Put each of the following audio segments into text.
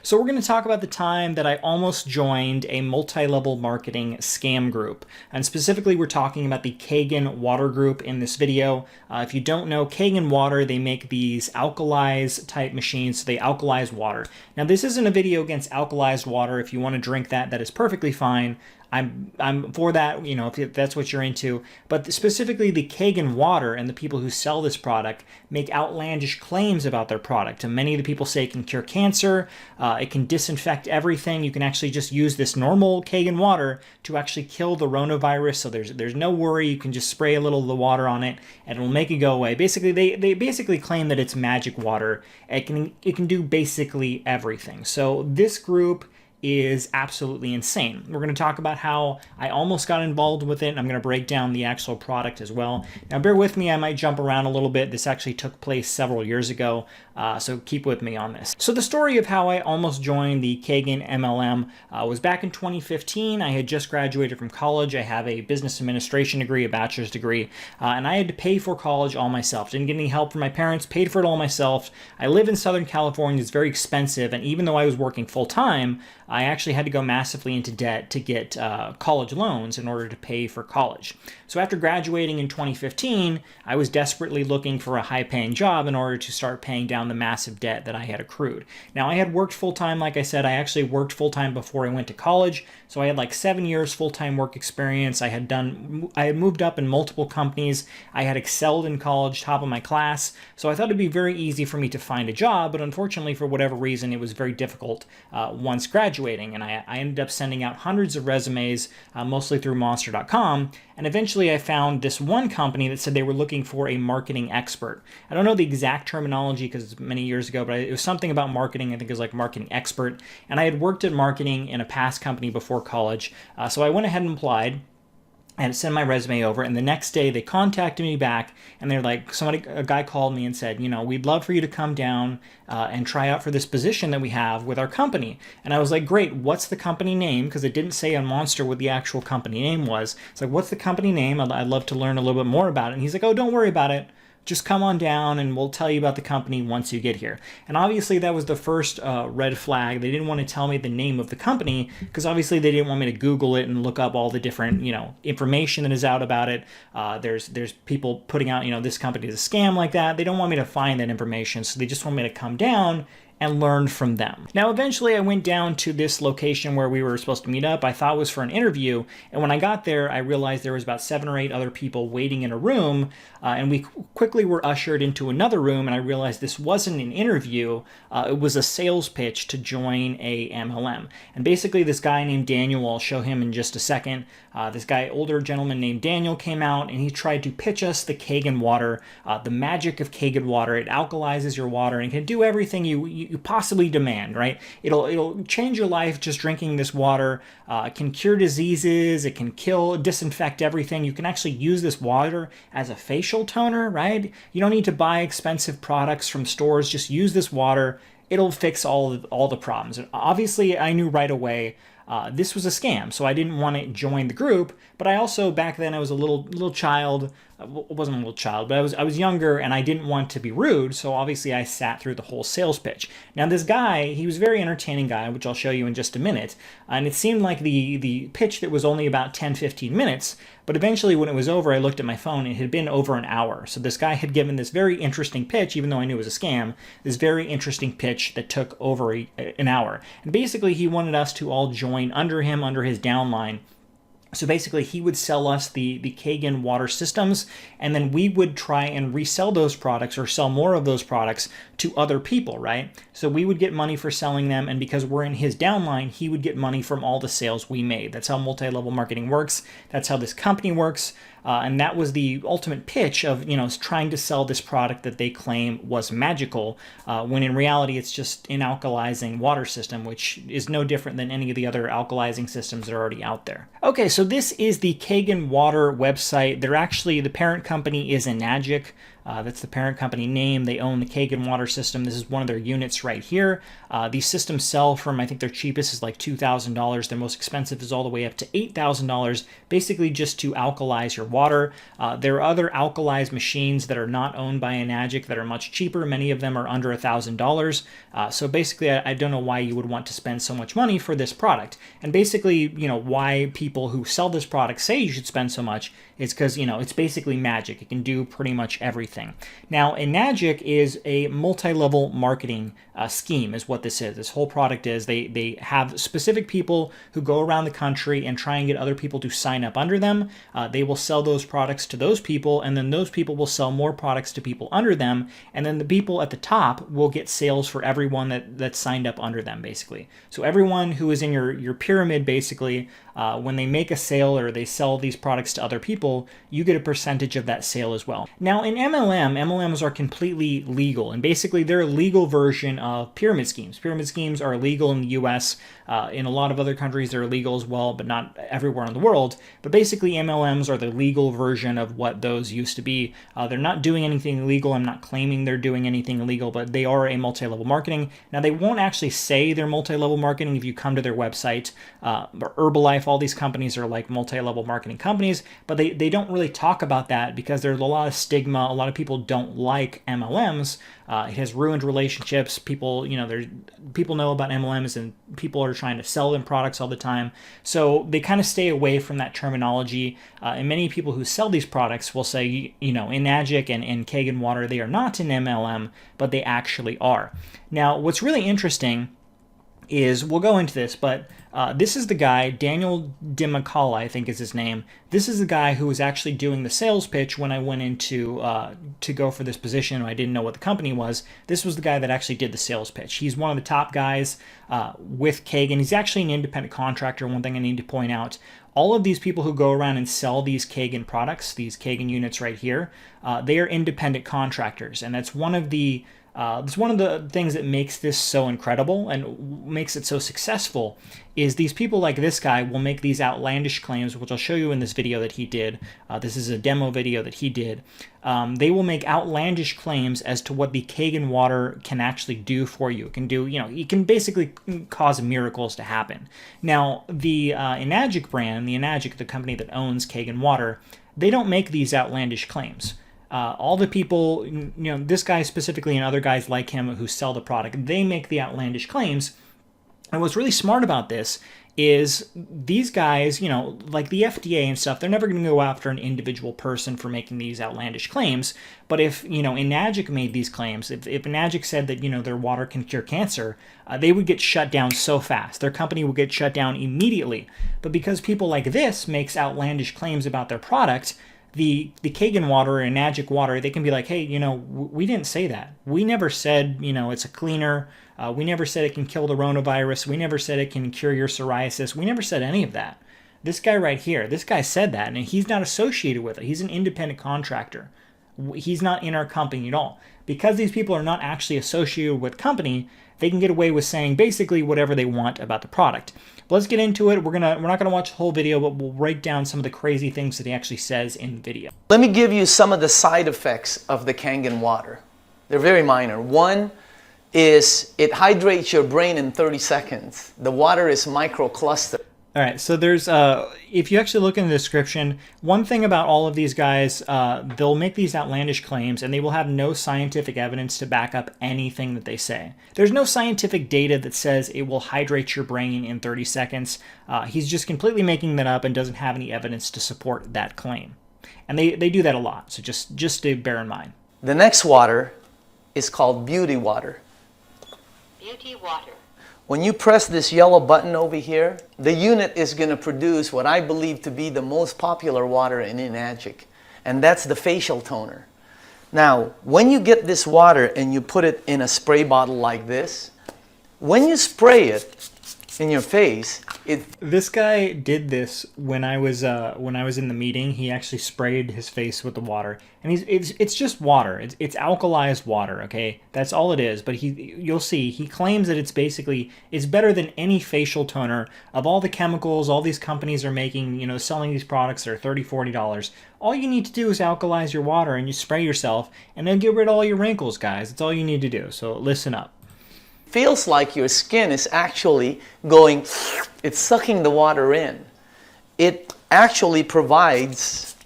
So we're going to talk about the time that I almost joined a multi-level marketing scam group. And specifically, we're talking about the Kangen Water group in this video. If you don't know, Kangen Water, they make these alkalize type machines, so they alkalize water. Now, this isn't a video against alkalized water. If you want to drink that, that is perfectly fine. I'm for that, you know, if that's what you're into. But specifically, the Kangen Water and the people who sell this product make outlandish claims about their product. And many of the people say it can cure cancer, it can disinfect everything. You can actually just use this normal Kangen Water to actually kill the coronavirus. So there's no worry. You can just spray a little of the water on it and it'll make it go away. Basically, they basically claim that it's magic water. It can do basically everything. So this group is absolutely insane. We're going to talk about how I almost got involved with it, and I'm going to break down the actual product as well. Now, bear with me, I might jump around a little bit. This actually took place several years ago, so keep with me on this. So the story of how I almost joined the Kangen MLM was back in 2015. I had just graduated from college. I have a business administration degree, a bachelor's degree, and I had to pay for college all myself. Didn't get any help from my parents, paid for it all myself. I live in Southern California. It's very expensive, and even though I was working full-time, I actually had to go massively into debt to get college loans in order to pay for college. So after graduating in 2015, I was desperately looking for a high-paying job in order to start paying down the massive debt that I had accrued. Now, I had worked full-time, like I said. I actually worked full-time before I went to college, so I had like 7 years full-time work experience. I had moved up in multiple companies. I had excelled in college, top of my class, so I thought it'd be very easy for me to find a job, but unfortunately, for whatever reason, it was very difficult once graduating, and I ended up sending out hundreds of resumes, mostly through monster.com, and eventually I found this one company that said they were looking for a marketing expert. I don't know the exact terminology because it's many years ago, but it was something about marketing. I think it was like marketing expert, and I had worked at marketing in a past company before college, so I went ahead and applied and sent my resume over, and the next day they contacted me back, and they're like, a guy called me and said, you know, we'd love for you to come down and try out for this position that we have with our company. And I was like, great, what's the company name? Because it didn't say on Monster what the actual company name was. It's like, what's the company name? I'd love to learn a little bit more about it. And he's like, oh, don't worry about it. Just come on down and we'll tell you about the company once you get here. And obviously that was the first red flag. They didn't want to tell me the name of the company because obviously they didn't want me to Google it and look up all the different, you know, information that is out about it. There's people putting out, you know, this company is a scam like that. They don't want me to find that information, so they just want me to come down and learn from them. Now, eventually I went down to this location where we were supposed to meet up. I thought it was for an interview, and when I got there, I realized there was about 7 or 8 other people waiting in a room, and we quickly were ushered into another room, and I realized this wasn't an interview, it was a sales pitch to join a MLM. And basically this guy named Daniel, I'll show him in just a second, this guy, older gentleman named Daniel, came out and he tried to pitch us the Kangen Water, the magic of Kangen Water. It alkalizes your water and can do everything you possibly demand, right? It'll change your life just drinking this water. It can cure diseases. It can disinfect everything. You can actually use this water as a facial toner, right? You don't need to buy expensive products from stores. Just use this water. It'll fix all the problems. And obviously, I knew right away this was a scam, so I didn't want to join the group. But I also, back then, I was a little child. I wasn't a little child, but I was younger, and I didn't want to be rude, so obviously I sat through the whole sales pitch. Now, this guy, he was a very entertaining guy, which I'll show you in just a minute, and it seemed like the pitch that was only about 10-15 minutes, but eventually when it was over, I looked at my phone, and it had been over an hour. So this guy had given this very interesting pitch, even though I knew it was a scam, this very interesting pitch that took over an hour. And basically, he wanted us to all join under him, under his downline. So basically, he would sell us the Kangen Water systems, and then we would try and resell those products or sell more of those products to other people, right? So we would get money for selling them, and because we're in his downline, he would get money from all the sales we made. That's how multi-level marketing works. That's how this company works. And that was the ultimate pitch of, you know, trying to sell this product that they claim was magical, when in reality it's just an alkalizing water system, which is no different than any of the other alkalizing systems that are already out there. Okay, so this is the Kangen Water website. They're actually, the parent company is Enagic. That's the parent company name. They own the Kangen Water system. This is one of their units right here. These systems sell from, I think their cheapest is like $2,000. Their most expensive is all the way up to $8,000, basically just to alkalize your water. There are other alkalized machines that are not owned by Enagic that are much cheaper. Many of them are under $1,000. So basically, I don't know why you would want to spend so much money for this product. And basically, why people who sell this product say you should spend so much is because, it's basically magic. It can do pretty much everything. Now, Enagic is a multi-level marketing scheme is what this is. This whole product is they have specific people who go around the country and try and get other people to sign up under them. They will sell those products to those people, and then those people will sell more products to people under them, and then the people at the top will get sales for everyone that's signed up under them, basically. So everyone who is in your pyramid, basically, when they make a sale or they sell these products to other people, you get a percentage of that sale as well. Now, in MLMs are completely legal, and basically they're a legal version of pyramid schemes. Pyramid schemes are illegal in the US. In a lot of other countries, they're illegal as well, but not everywhere in the world. But basically, MLMs are the legal version of what those used to be. They're not doing anything illegal. I'm not claiming they're doing anything illegal, but they are a multi-level marketing. Now, they won't actually say they're multi-level marketing if you come to their website. Herbalife, all these companies are like multi-level marketing companies, but they don't really talk about that because there's a lot of stigma. A lot of people don't like MLMs. It has ruined relationships. People know about MLMs, and people are trying to sell them products all the time. So they kind of stay away from that terminology. And many people who sell these products will say, Enagic and Kangen Water, they are not an MLM, but they actually are. Now, what's really interesting is, we'll go into this, but this is the guy, Daniel DiMicala, I think is his name. This is the guy who was actually doing the sales pitch when I went into to go for this position. I didn't know what the company was. This was the guy that actually did the sales pitch. He's one of the top guys with Kangen. He's actually an independent contractor. One thing I need to point out, all of these people who go around and sell these Kangen products, these Kangen units right here, they are independent contractors, and that's one of the it's one of the things that makes this so incredible and makes it so successful, is these people like this guy will make these outlandish claims, which I'll show you in this video that he did. This is a demo video that he did. They will make outlandish claims as to what the Kangen Water can actually do for you. It can do, it can basically cause miracles to happen. Now, the Enagic brand, the company that owns Kangen Water, they don't make these outlandish claims. All the people, this guy specifically and other guys like him who sell the product, they make the outlandish claims. And what's really smart about this is these guys, like the FDA and stuff, they're never going to go after an individual person for making these outlandish claims. But if, Enagic made these claims, if Enagic said that, their water can cure cancer, they would get shut down so fast. Their company would get shut down immediately. But because people like this makes outlandish claims about their product, the Kangen Water or Enagic water, they can be like, hey, we didn't say that. We never said, it's a cleaner. We never said it can kill the coronavirus. We never said it can cure your psoriasis. We never said any of that. This guy right here, this guy said that, and he's not associated with it. He's an independent contractor. He's not in our company at all. Because these people are not actually associated with company, they can get away with saying basically whatever they want about the product. But let's get into it. We're not gonna watch the whole video, but we'll break down some of the crazy things that he actually says in the video. Let me give you some of the side effects of the Kangen Water. They're very minor. One is it hydrates your brain in 30 seconds. The water is microcluster. All right, so there's, if you actually look in the description, one thing about all of these guys, they'll make these outlandish claims and they will have no scientific evidence to back up anything that they say. There's no scientific data that says it will hydrate your brain in 30 seconds. He's just completely making that up and doesn't have any evidence to support that claim. And they do that a lot, so just to bear in mind. The next water is called beauty water. Beauty water. When you press this yellow button over here, the unit is going to produce what I believe to be the most popular water in Enagic, and that's the facial toner. Now, when you get this water and you put it in a spray bottle like this, when you spray it in your face, This guy did this when I was in the meeting. He actually sprayed his face with the water, and it's just water. It's alkalized water. Okay, that's all it is. But you'll see, he claims that it's better than any facial toner. Of all the chemicals all these companies are making, selling these products that are $30-$40. All you need to do is alkalize your water, and you spray yourself, and then get rid of all your wrinkles, guys. That's all you need to do. So listen up. Feels like your skin is actually going, it's sucking the water in. It actually provides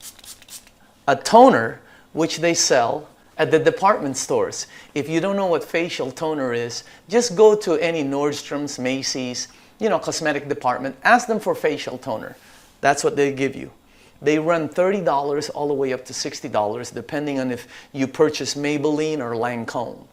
a toner which they sell at the department stores. If you don't know what facial toner is, just go to any Nordstrom's, Macy's, cosmetic department, ask them for facial toner. That's what they give you. They run $30 all the way up to $60, depending on if you purchase Maybelline or Lancome.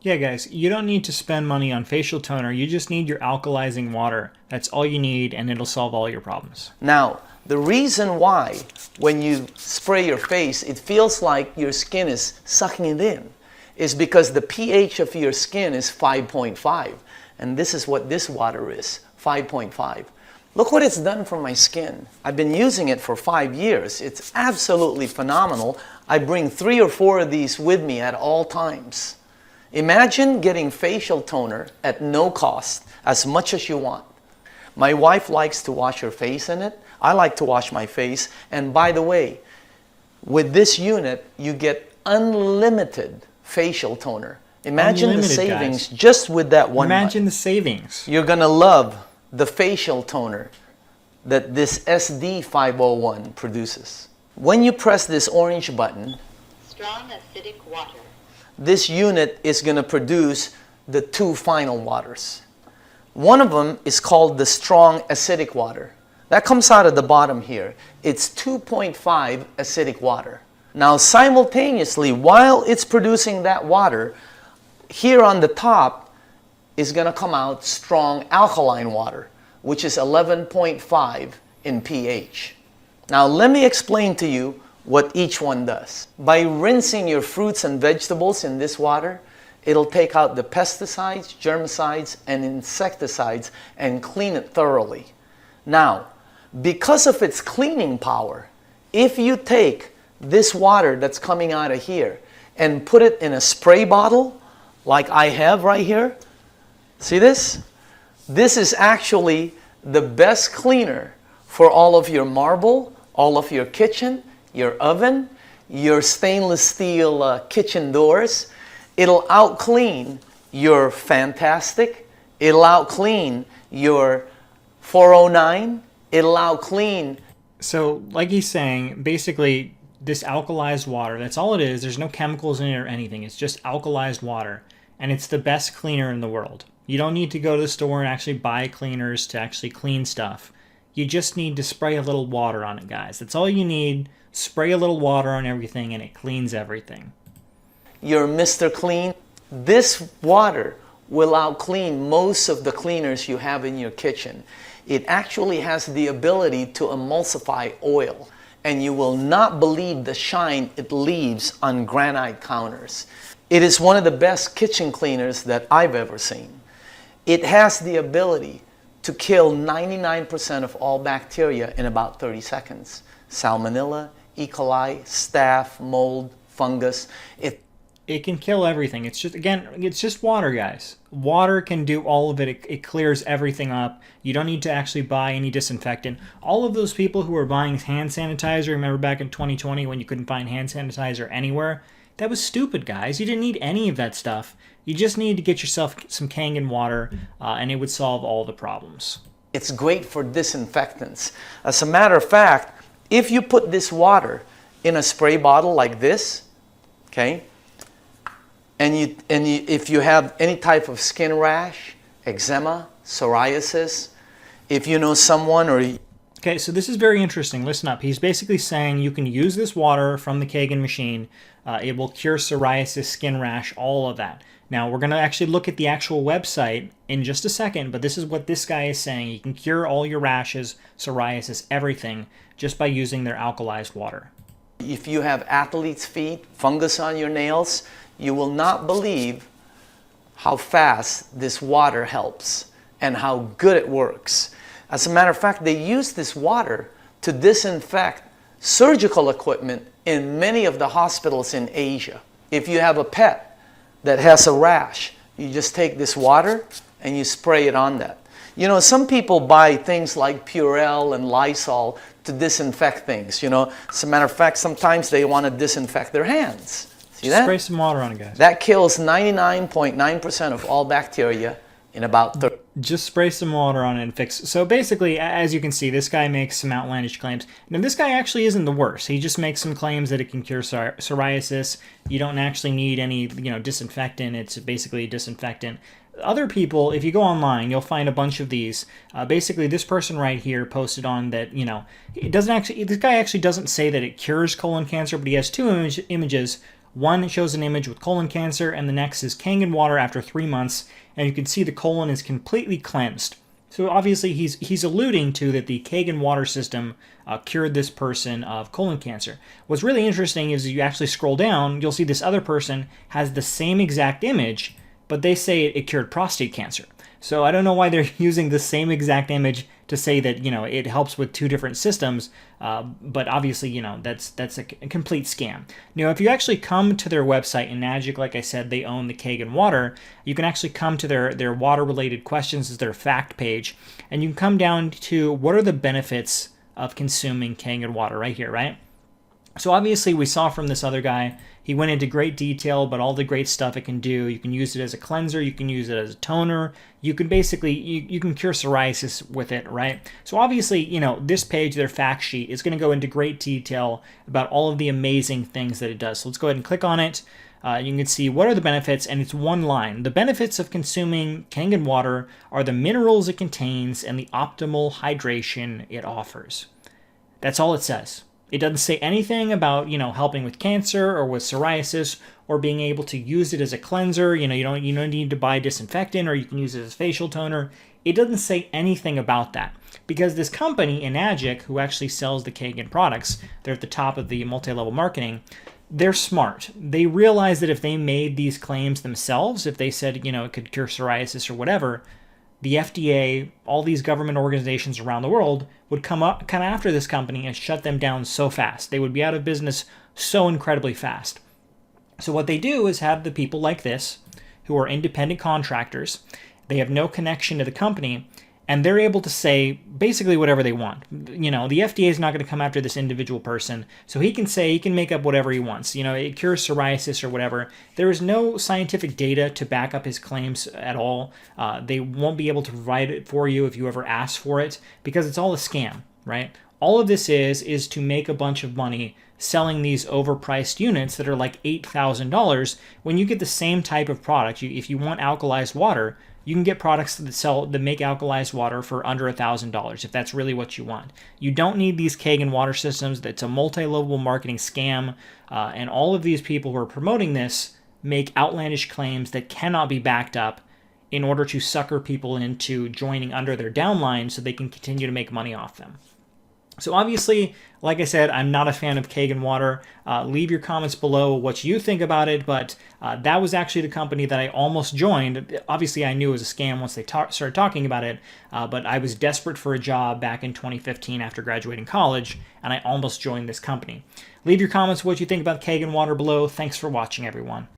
Yeah, guys, you don't need to spend money on facial toner. You just need your alkalizing water. That's all you need, and it'll solve all your problems. Now, the reason why when you spray your face, it feels like your skin is sucking it in is because the pH of your skin is 5.5. And this is what this water is, 5.5. Look what it's done for my skin. I've been using it for 5 years. It's absolutely phenomenal. I bring 3 or 4 of these with me at all times. Imagine getting facial toner at no cost, as much as you want. My wife likes to wash her face in it. I like to wash my face. And by the way, with this unit, you get unlimited facial toner. Imagine the savings, guys, just with that one. Imagine the savings. You're going to love the facial toner that this SD501 produces. When you press this orange button, strong acidic water, this unit is going to produce the 2 final waters. One of them is called the strong acidic water. That comes out of the bottom here. It's 2.5 acidic water. Now simultaneously, while it's producing that water, here on the top is going to come out strong alkaline water, which is 11.5 in pH. Now let me explain to you what each one does. By rinsing your fruits and vegetables in this water, it'll take out the pesticides, germicides, and insecticides and clean it thoroughly. Now, because of its cleaning power, if you take this water that's coming out of here and put it in a spray bottle, like I have right here, see this? This is actually the best cleaner for all of your marble, all of your kitchen, your oven, your stainless steel kitchen doors. It'll out clean your Fantastic. It'll out clean your 409. It'll out clean. So like he's saying, basically this alkalized water, that's all it is. There's no chemicals in it or anything. It's just alkalized water. And it's the best cleaner in the world. You don't need to go to the store and actually buy cleaners to actually clean stuff. You just need to spray a little water on it, guys. That's all you need. Spray a little water on everything and it cleans everything. Your Mr. Clean. This water will out clean most of the cleaners you have in your kitchen. It actually has the ability to emulsify oil, and you will not believe the shine it leaves on granite counters. It is one of the best kitchen cleaners that I've ever seen. It has the ability to kill 99% of all bacteria in about 30 seconds. Salmonella, E. coli, staph, mold, fungus. It can kill everything. It's just water, guys. Water can do all of it. It clears everything up. You don't need to actually buy any disinfectant. All of those people who were buying hand sanitizer, remember back in 2020 when you couldn't find hand sanitizer anywhere? That was stupid, guys. You didn't need any of that stuff. You just need to get yourself some Kangen water, and it would solve all the problems. It's great for disinfectants. As a matter of fact, if you put this water in a spray bottle like this, okay, if you have any type of skin rash, eczema, psoriasis, if you know someone or... Okay, so this is very interesting. Listen up. He's basically saying you can use this water from the Kangen machine. It will cure psoriasis, skin rash, all of that. Now, we're going to actually look at the actual website in just a second, but this is what this guy is saying. You can cure all your rashes, psoriasis, everything, just by using their alkalized water. If you have athlete's feet, fungus on your nails, you will not believe how fast this water helps and how good it works. As a matter of fact, they use this water to disinfect surgical equipment in many of the hospitals in Asia. If you have a pet that has a rash, you just take this water and you spray it on that. You know, some people buy things like Purell and Lysol to disinfect things. You know, as a matter of fact, sometimes they want to disinfect their hands. See that? Spray some water on it, guys. That kills 99.9% of all bacteria in about 30. Just spray some water on it and fix it. So basically, as you can see, this guy makes some outlandish claims. Now, this guy actually isn't the worst. He just makes some claims that it can cure psoriasis. You don't actually need any, disinfectant. It's basically a disinfectant. Other people, if you go online, you'll find a bunch of these. Basically, this person right here posted on that, it doesn't actually, this guy actually doesn't say that it cures colon cancer, but he has two images. One shows an image with colon cancer, and the next is Kangen water after 3 months, and you can see the colon is completely cleansed. So obviously, he's alluding to that the Kangen water system cured this person of colon cancer. What's really interesting is you actually scroll down, you'll see this other person has the same exact image, but they say it cured prostate cancer. So I don't know why they're using the same exact image to say that, it helps with two different systems, but obviously, that's a complete scam. Now, if you actually come to their website, Enagic, like I said, they own the Kangen water, you can actually come to their water-related questions as their fact page, and you can come down to what are the benefits of consuming Kangen water right here, right? So obviously we saw from this other guy, he went into great detail about all the great stuff it can do. You can use it as a cleanser, you can use it as a toner, you can basically, you can cure psoriasis with it, right? So obviously, this page, their fact sheet, is going to go into great detail about all of the amazing things that it does. So let's go ahead and click on it. You can see what are the benefits, and it's one line. The benefits of consuming Kangen water are the minerals it contains and the optimal hydration it offers. That's all it says. It doesn't say anything about, helping with cancer or with psoriasis or being able to use it as a cleanser. You don't need to buy disinfectant, or you can use it as facial toner. It doesn't say anything about that because this company, Enagic, who actually sells the Kangen products, they're at the top of the multi-level marketing. They're smart. They realize that if they made these claims themselves, if they said, it could cure psoriasis or whatever, the FDA, all these government organizations around the world would come after this company and shut them down so fast. They would be out of business so incredibly fast. So what they do is have the people like this, who are independent contractors. They have no connection to the company, and they're able to say basically whatever they want. The FDA is not going to come after this individual person, so he can make up whatever he wants. It cures psoriasis or whatever. There is no scientific data to back up his claims at all. They won't be able to provide it for you if you ever ask for it, because it's all a scam, right? All of this is to make a bunch of money selling these overpriced units that are like $8,000 when you get the same type of product. If you want alkalized water, you can get products that make alkalized water for under $1,000 if that's really what you want. You don't need these Kangen water systems. That's a multi-level marketing scam, and all of these people who are promoting this make outlandish claims that cannot be backed up in order to sucker people into joining under their downline so they can continue to make money off them. So obviously, like I said, I'm not a fan of Kangen water. Leave your comments below what you think about it, but that was actually the company that I almost joined. Obviously, I knew it was a scam once they started talking about it, but I was desperate for a job back in 2015 after graduating college, and I almost joined this company. Leave your comments what you think about Kangen water below. Thanks for watching, everyone.